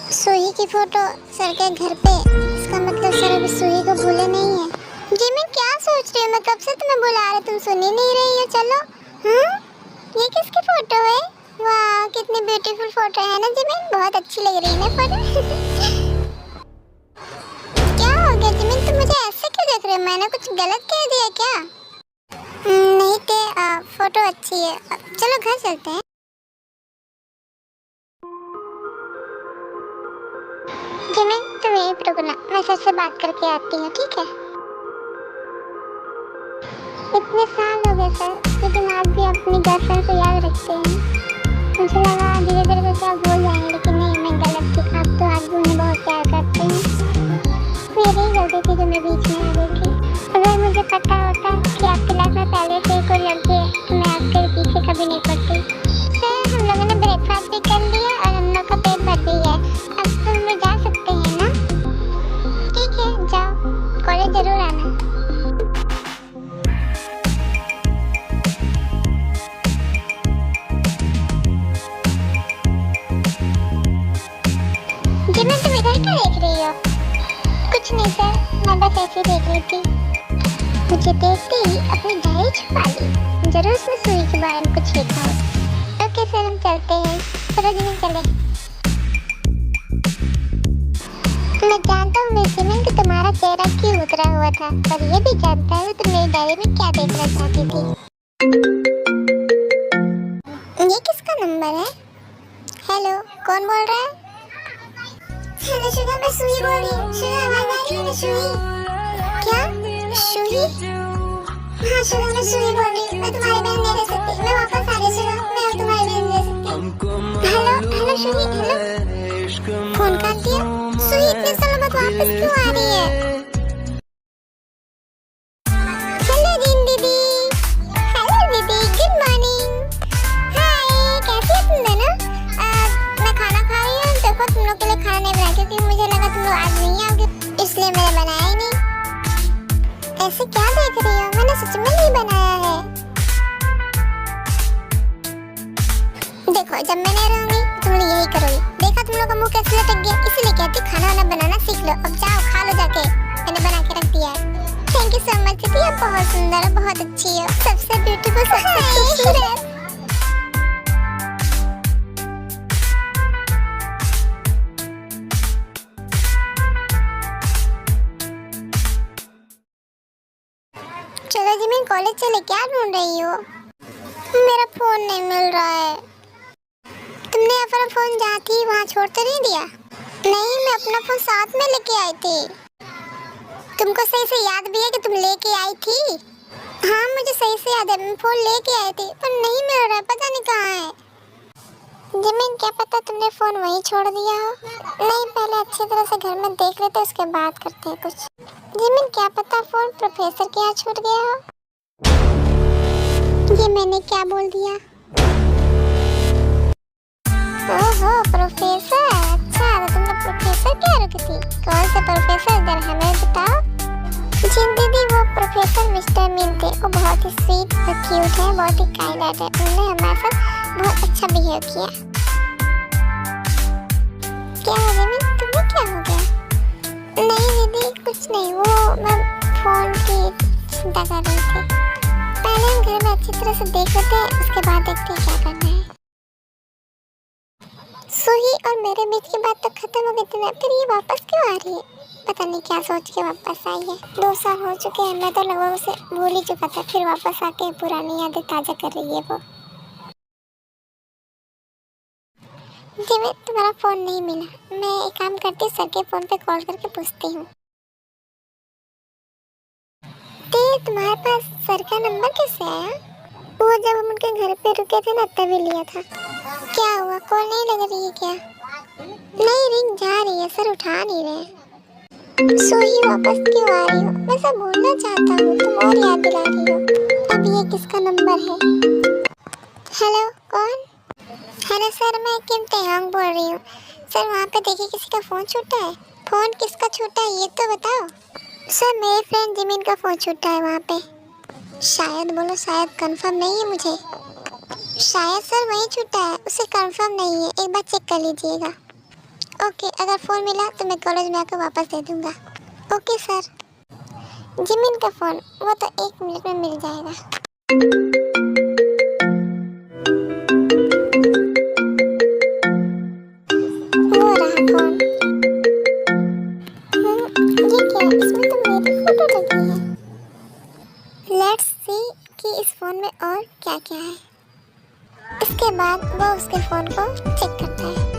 सुही की photo sir के घर पे। इसका मतलब सर अभी सुही को भूले नहीं है। जी मैं क्या सोच रही हूँ, मैं कब से तुम्हें बुला रही, तुम सुन ही नहीं रही हो। चलो। ये किसकी फोटो है? वाह कितनी ब्यूटीफुल फोटो है ना जिमिन, बहुत अच्छी लग रही है ना फोटो। क्या हो गया जिमिन, तुम मुझे ऐसे क्यों देख रहे हो? मैंने कुछ गलत कह दिया क्या? नहीं ते फोटो अच्छी है। चलो घर चलते हैं। जिमिन तुम यहीं पर रुकना, मैं सर से बात करके आती हूँ, ठीक है? इतने साल हो गए सर, लेकिन आप भी अपनी गर्लफ्रेंड को याद रखते हैं। मुझे लगा धीरे धीरे करके आप भूल जाएंगे, लेकिन नहीं, मैं गलत थी। आप तो आज भी उन्हें बहुत प्यार करते हैं। मेरी ही गलती थी जो मैं बीच में आ गई थी। अगर मुझे पता होता कि आपकी लाइफ में पहले से ही कोई लड़की है तो मैं आपके पीछे कभी नहीं पड़ती। सर हम लोगों ने ब्रेकफास्ट भी कर लिया और हम लोग का पेट भर भी गया। अब तो हम लोग जा सकते हैं ना? ठीक है जाओ, कॉलेज जरूर आना। जिमिन तुम इधर क्या देख रही हो? कुछ नहीं सर, मैं बस ऐसे ही देख रही थी। मुझे देखते ही अपनी डायरी छुपा ली। जरूर उसमें सुई के बारे में कुछ लिखा हो। ओके सर हम चलते हैं। चलो जिमिन चले। मैं जानता हूँ मिस जिमिन कि तुम्हारा चेहरा क्यों उतरा हुआ था, पर ये भी जानता हूँ तुम मेरी डायरी में क्या देखना चाहती थी। ये किसका नंबर है? हेलो कौन बोल रहा है? हेलो शुगा, मैं सुही बोल रही हूँ। शुगा आवाज आ रही है ना? सुही क्या? सुही? हाँ शुगा मैं सुही बोल रही हूँ। मैं तुम्हारी बहन नहीं रह सकती, मैं वापस आ रही शुगा, मैं अब तुम्हारी बहन नहीं रह सकती। Hello hello Suhi, hello phone काट दिया। सुही इतने सालों बाद वापस क्यों आ रही है? हेलो रिन दीदी। हेलो दीदी, गुड मॉर्निंग। हाय कैसी है तुम दोनों? मैं खाना खा रही हूँ। देखो तुम लोग के लिए खाना नहीं बनाया क्योंकि मुझे लगा तुम लोग आज नहीं आओगे, इसलिए मैंने बनाया ही नहीं। ऐसे क्या देख रही हो? मैंने सच में नहीं बनाया है। देखो जब मैं नहीं रहूंगी तुम लोग यही करोगे। देखा तुम लोग का मुंह कैसे लटक गया, इसीलिए कहती खाना वाना बनाना सीख लो। अब जाओ खा लो जाके, मैंने बना के रख दिया है। थैंक यू सो मच दीदी, आप बहुत सुंदर हो, बहुत अच्छी हो, सबसे ब्यूटीफुल, सबसे खूबसूरत। चलो जी मैं कॉलेज चले, क्या ढूंढ रही हो? मेरा फोन नहीं मिल रहा है। तुमने अपना फोन जहाँ थी वहाँ छोड़ तो नहीं दिया? नहीं मैं अपना फोन साथ में लेके आई थी। तुमको सही से याद भी है कि तुम लेके आई थी? हाँ मुझे सही से याद है, मैं फोन लेके आई थी पर नहीं मिल रहा है, पता नहीं कहाँ है। जिमिन क्या पता तुमने फोन वहीं छोड़ दिया हो। नहीं पहले अच्छी तरह से घर में देख लेते उसके बाद करते हैं कुछ। जिमिन क्या पता फोन प्रोफेसर के यहाँ छूट गया हो। ये मैंने क्या बोल दिया? ओहो प्रोफेसर, अच्छा तो तुम लोग प्रोफेसर क्या रुकी थी? कौन से प्रोफेसर जरा हमें बताओ। जी दीदी वो प्रोफेसर मिस्टर मीन थे, वो बहुत ही स्वीट और क्यूट है, बहुत ही काइंड हार्टेड है। उन्होंने हमारे साथ बहुत अच्छा बिहेव किया। क्या हो गया तुम्हें, क्या हो गया? नहीं दीदी कुछ नहीं, वो मैं फोन की चिंता कर रही थी। पहले हम घर में अच्छी तरह से देख लेते हैं, उसके बाद देखते हैं क्या करना है। सुही और मेरे बीच की बात तो खत्म हो गई थी ना, फिर ये वापस क्यों आ रही है? पता नहीं क्या सोच के वापस आई है। 2 साल हो चुके हैं, मैं तो लगभग उसे भूल ही चुका था, फिर वापस आके पुरानी यादें ताजा कर रही है वो। जिमिन तुम्हारा फोन नहीं मिला, मैं एक काम करती हूँ, सर के फोन पे कॉल करके पूछती हूँ। तुम्हारे पास सर का नंबर कैसे आया? वो जब हम उनके घर पे रुके थे ना तभी लिया था। क्या हुआ, कॉल नहीं लग रही है क्या? नहीं रिंग जा रही है, सर उठा नहीं रहे। सोही वापस क्यों आ रही हो? मैं सब भूलना चाहता हूँ, तुम और याद दिला रही हो। अब ये किसका नंबर है? हेलो कौन? हेलो सर मैं किम तेहांग बोल रही हूँ। सर वहाँ पे देखिए किसी का फ़ोन छूटा है। फ़ोन किसका छूटा है ये तो बताओ। सर मेरे फ्रेंड जिमिन का फ़ोन छूटा है वहाँ पे। शायद बोलो, शायद कंफर्म नहीं है मुझे। शायद सर वहीं छूटा है, उसे कंफर्म नहीं है, एक बार चेक कर लीजिएगा। ओके, अगर फ़ोन मिला तो मैं कॉलेज में आकर वापस दे दूँगा। Okay sir. जिमिन का फ़ोन, वो तो 1 मिनट में मिल जाएगा। वो रहा फ़ोन। ये क्या है? इसमें तो मेरी फ़ोटो लगी है। लेट्स सी कि इस फ़ोन में और क्या-क्या है। इसके बाद वो उसके फ़ोन को चेक करता है।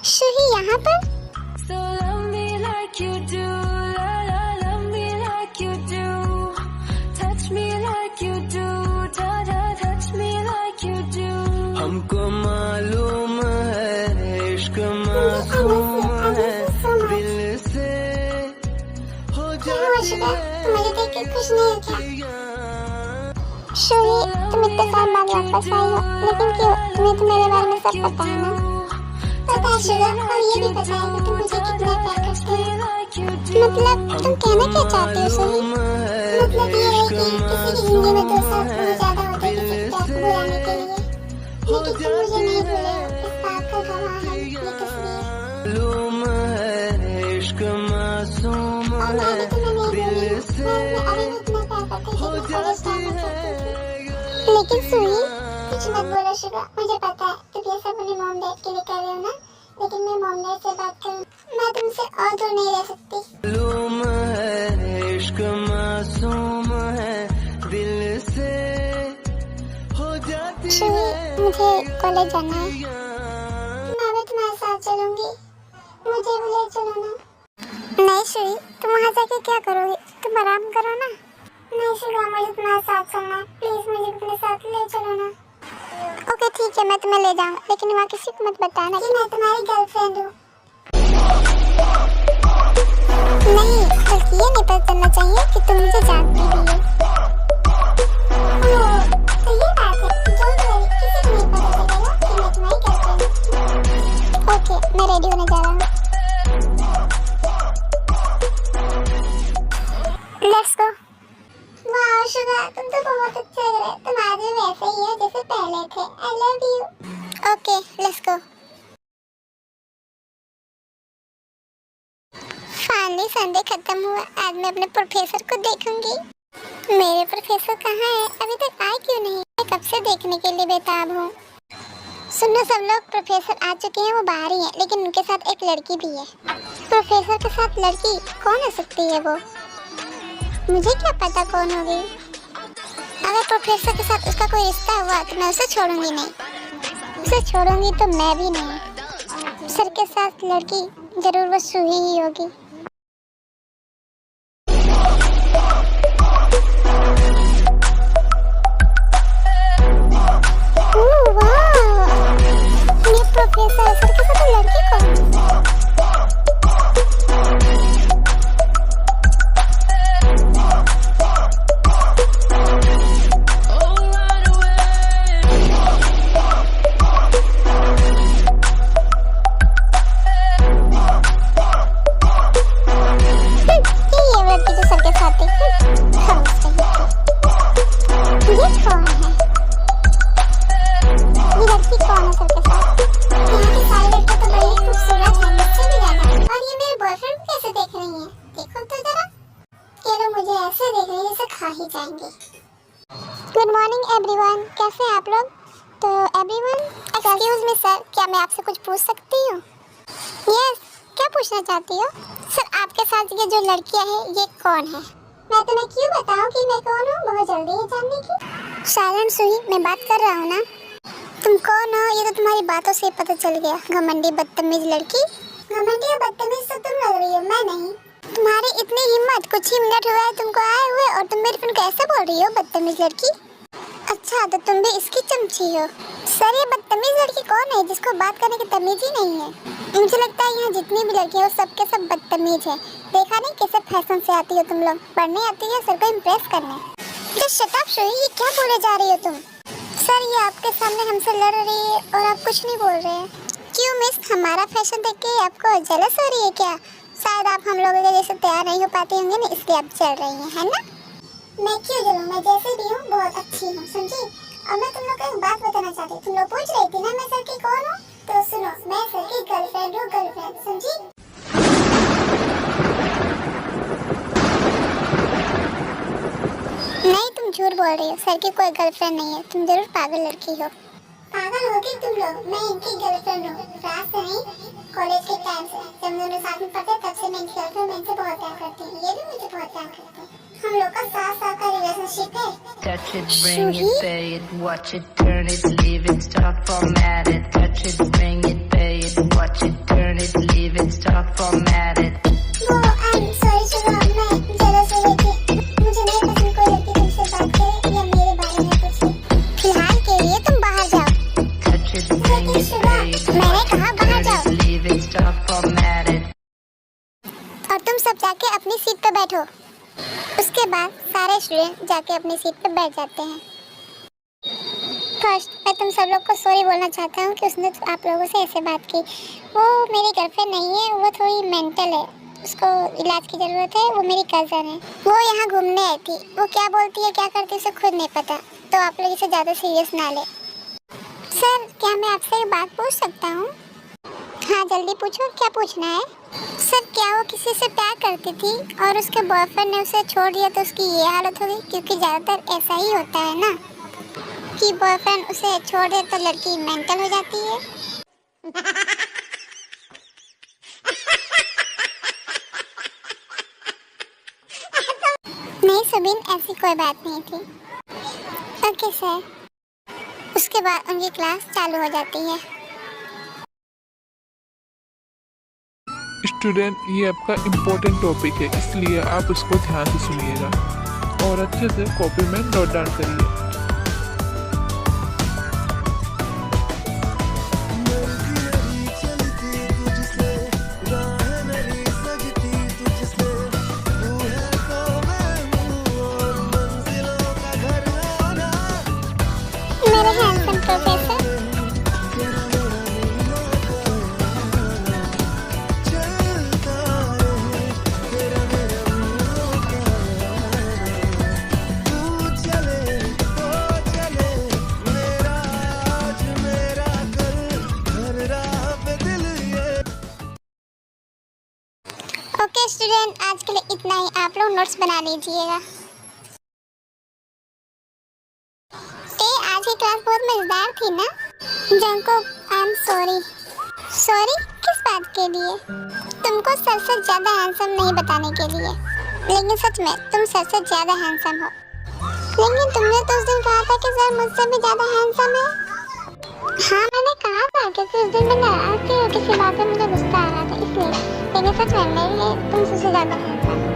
शुही यहाँ पर? So love me like you do, la la, love me like you do, touch me like you do, da da, touch me like you do. हमको मालूम है इश्क मासूम है, दिल से हो जाती है। मुझे देख के खुश नहीं हो क्या? शुही, तुम इतने साल बाद वापस आई हो, लेकिन क्यों? तुम्हें तो मेरे बारे में सब पता है ना? पता है शुगा, और ये भी पता है कि तुम मुझे कितना प्यार करते हो। मतलब तुम कहना क्या चाहते हो शुही? मतलब ये है कि किसी की जिंदगी में 2 साल बहुत ज्यादा होते हैं किसी प्यार को बुलाने के लिए, लेकिन तुम मुझे नहीं भूले हो। इस बात का गवाह है ये तस्वीर। मालूम है इश्क मासूम और मैं है, भी तुम्हें नहीं भूली दिल हूँ। से मैं अभी भी इतना प्यार करती थी, हो मैं कॉलेज जाती जाना चाहती थी। है। लेकिन सुनिए, कुछ मत बोलो शुगा। मुझे पता है तुम ये सब अपने मॉम डैड के लिए कर रहे हो ना, लेकिन मैं मॉम डैड से बात करूँ, मैं तुमसे और दूर नहीं रह सकती। मालूम है इश्क मासूम है, दिल से हो जाती शुही, है। मुझे कॉलेज जाना है। मैं भी तुम्हारे साथ चलूंगी, मुझे भी ले चलो ना। नहीं शुही, तुम वहाँ जाके क्या करोगी? तुम आराम करो ना। नहीं शुगा, मुझे तुम्हारे साथ चलना है। प्लीज मुझे अपने साथ ले चलो ना। ओके ठीक है, मैं तुम्हें ले जाऊंगा, लेकिन वहाँ किसी को मत बताना कि मैं तुम्हारी गर्लफ्रेंड हूँ। नहीं, बल्कि ये नहीं पता चलना चाहिए कि तुम मुझे जानती भी हो। ओह, तो ये बात है। डोंट वरी, किसी को नहीं पता चलेगा कि मैं तुम्हारी गर्लफ्रेंड हूँ। ओके, मैं रेडी होने जा रहा हूँ। Let's go. वाह शुगा, तुम तो बहुत अच्छे लग रहे हो। तुम आज भी वैसे ही हो जैसे पहले थे। I love you. Okay, let's go. Finally Sunday खत्म हुआ। आज मैं अपने प्रोफेसर को देखूंगी। मेरे प्रोफेसर कहाँ है? अभी तक आए क्यों नहीं? मैं कब से देखने के लिए बेताब हूँ। सुनो सब लोग, प्रोफेसर आ चुके हैं। वो बाहर ही हैं, लेकिन उनके साथ एक लड़की भी है। प्रोफेसर के साथ लड़की कौन हो सकती है? वो मुझे क्या पता कौन होगी। अगर प्रोफेसर के साथ उसका कोई रिश्ता हुआ तो मैं उसे छोड़ूंगी नहीं। उसे छोड़ूंगी तो मैं भी नहीं। सर के साथ लड़की जरूर वो सुही ही होगी। ओह वाह, ये प्रोफेसर सर के साथ लड़की कौन है? गुड मॉर्निंग एवरीवन, कैसे हैं आप लोग? तो एवरीवन, एक्सक्यूज मी सर, क्या मैं आपसे कुछ पूछ सकती हूँ? यस, क्या पूछना चाहती हो? सर आपके साथ ये जो लड़कियां है ये कौन है? मैं तुम्हें क्यों बताऊं कि मैं कौन हूँ? बहुत जल्दी है जानने की। सालन सुई, मैं बात कर रहा हूँ ना। तुम कौन हो ये तो तुम्हारी बातों से पता चल गया। घमंडी बदतमीज लड़की। घमंडी और बदतमीज तो तुम लग रही हो, मैं नहीं। तुम्हारी इतनी हिम्मत, कुछ ही मिनट हुआ है तुमको आए हुए और तुम मेरी फ्रेंड को ऐसे बोल रही हो बदतमीज लड़की। अच्छा तो तुम भी इसकी चमची हो। सर ये बदतमीज लड़की कौन है जिसको बात करने की तमीज ही नहीं है? मुझे लगता है यहाँ जितनी भी लड़कियाँ वो सबके सब बदतमीज है। देखा नहीं कैसे फैशन से आती हो तुम लोग? पढ़ने आती है सर को इम्प्रेस करने। तो शट अप शुई, ये क्या बोले जा रही हो तुम? सर ये आपके सामने हमसे लड़ रही है और आप कुछ नहीं बोल रहे हैं। क्यों मिस, हमारा फैशन देख के आपको जेलस हो रही है क्या? शायद आप हम लोगों के जैसे तैयार नहीं हो पाती होंगी ना, इसलिए आप चल रही हैं, है ना? मैं क्यों जलूं, मैं जैसे भी हूँ बहुत अच्छी हूँ, समझी? और मैं तुम लोग को एक बात बताना चाहती हूँ। तुम लोग पूछ रही थी ना मैं सर की कौन हूँ, तो सुनो, मैं सर की गर्लफ्रेंड हूँ, गर्लफ्रेंड, समझी? नहीं तुम झूठ बोल रही हो, सर की कोई गर्लफ्रेंड नहीं है। तुम जरूर पागल लड़की हो। पागल हो गई तुम लोग? मैं इनकी गर्लफ्रेंड हूँ, रात से नहीं कॉलेज के टाइम से। जब हम दोनों साथ में पढ़ते तब से मैं इनकी गर्लफ्रेंड, मैं इनसे बहुत प्यार करती हूँ, ये भी मुझे बहुत प्यार करते हैं। हम लोग का 7 साल का रिलेशनशिप है। Touch it, bring it, pay it, watch it, turn it, leave it, start format it. Touch it, bring it, pay it, watch it, turn it, leave it, start format it. वो I'm sorry शुभा, मैं jealous हो गई थी। मुझे नहीं पसंद कोई लड़की तुमसे बात करे या मेरे बारे में पूछे। फिलहाल के लिए तुम बाहर जाओ। Touch it, bring it, pay it, मैंने कहा बाहर जाओ। turn it, leave it, start format it. और तुम सब जाके अपनी सीट पे बैठो। उसके बाद सारे स्टूडेंट जाके अपनी सीट पे बैठ जाते हैं। फर्स्ट मैं तुम सब लोग को सॉरी बोलना चाहता हूँ कि उसने आप लोगों से ऐसे बात की। वो मेरी गर्लफ्रेंड नहीं है, वो थोड़ी मेंटल है, उसको इलाज की ज़रूरत है। वो मेरी कज़न है, वो यहाँ घूमने आई थी। वो क्या बोलती है क्या करती है उसे खुद नहीं पता, तो आप लोग इसे ज़्यादा सीरियस ना ले। सर क्या मैं आपसे एक बात पूछ सकता हूँ? हाँ जल्दी पूछो, क्या पूछना है? सर क्या वो किसी से प्यार करती थी और उसके बॉयफ्रेंड ने उसे छोड़ दिया तो उसकी ये हालत हो गई? क्योंकि ज़्यादातर ऐसा ही होता है ना कि बॉयफ्रेंड उसे छोड़ दे तो लड़की मेंटल हो जाती है। नहीं सुबिन, ऐसी कोई बात नहीं थी। Okay sir. उसके बाद उनकी क्लास चालू हो जाती है। स्टूडेंट ये आपका इम्पोर्टेंट टॉपिक है, इसलिए आप इसको ध्यान से सुनिएगा और अच्छे से कॉपी में नोट डाउन करिए। मेरे हैंडसम प्रोफेसर, ओके स्टूडेंट, आज के लिए इतना ही। आप लोग नोट्स बना लीजिएगा। आज की क्लास बहुत मजेदार थी ना? Jungkook, I am sorry. Sorry किस बात के लिए? तुमको सर से ज्यादा हैंडसम नहीं बताने के लिए, लेकिन सच में तुम सर से ज्यादा हैंडसम हो। लेकिन तुमने तो उस दिन कहा था कि सर मुझसे भी ज्यादा हैंडसम है। हाँ मैंने कहा था क्योंकि उस दिन मैं नाराज थी और किसी बात पे मुझे गुस्सा आ रहा था, इसलिए। लेकिन सच में मेरे लिए तुम सबसे ज्यादा हैंडसम हो।